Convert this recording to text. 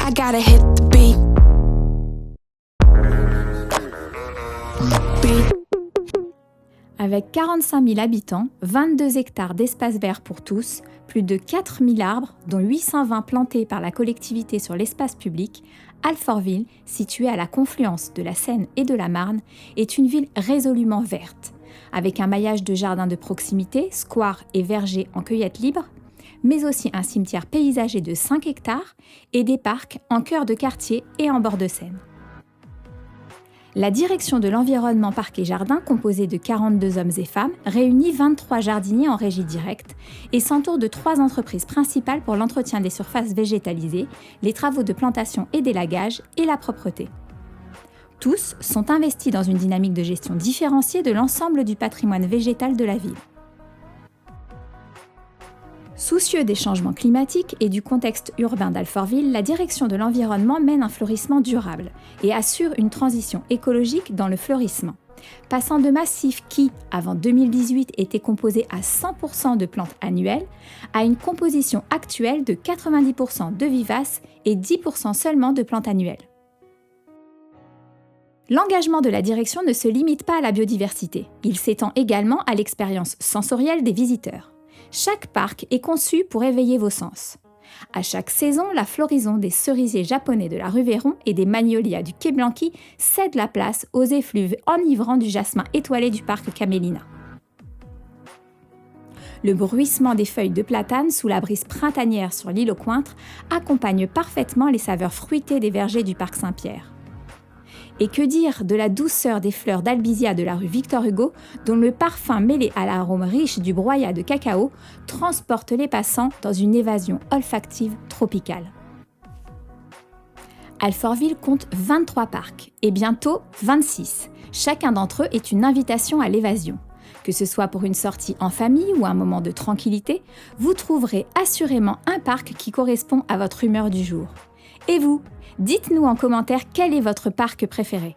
I gotta hit the beat. Avec 45 000 habitants, 22 hectares d'espace vert pour tous, plus de 4 000 arbres, dont 820 plantés par la collectivité sur l'espace public, Alfortville, située à la confluence de la Seine et de la Marne, est une ville résolument verte, avec un maillage de jardins de proximité, squares et vergers en cueillette libre, mais aussi un cimetière paysager de 5 hectares et des parcs en cœur de quartier et en bord de Seine. La direction de l'environnement parcs et jardins, composée de 42 hommes et femmes, réunit 23 jardiniers en régie directe et s'entoure de 3 entreprises principales pour l'entretien des surfaces végétalisées, les travaux de plantation et d'élagage et la propreté. Tous sont investis dans une dynamique de gestion différenciée de l'ensemble du patrimoine végétal de la ville. Soucieux des changements climatiques et du contexte urbain d'Alfortville, la direction de l'environnement mène un fleurissement durable et assure une transition écologique dans le fleurissement, passant de massifs qui, avant 2018, étaient composés à 100% de plantes annuelles, à une composition actuelle de 90% de vivaces et 10% seulement de plantes annuelles. L'engagement de la direction ne se limite pas à la biodiversité, il s'étend également à l'expérience sensorielle des visiteurs. Chaque parc est conçu pour éveiller vos sens. À chaque saison, la floraison des cerisiers japonais de la rue Véron et des magnolias du quai Blanqui cède la place aux effluves enivrants du jasmin étoilé du parc Camélina. Le bruissement des feuilles de platane sous la brise printanière sur l'île aux Cointres accompagne parfaitement les saveurs fruitées des vergers du parc Saint-Pierre. Et que dire de la douceur des fleurs d'albizia de la rue Victor Hugo, dont le parfum mêlé à l'arôme riche du broyat de cacao transporte les passants dans une évasion olfactive tropicale. Alfortville compte 23 parcs et bientôt 26. Chacun d'entre eux est une invitation à l'évasion. Que ce soit pour une sortie en famille ou un moment de tranquillité, vous trouverez assurément un parc qui correspond à votre humeur du jour. Et vous, dites-nous en commentaire quel est votre parc préféré.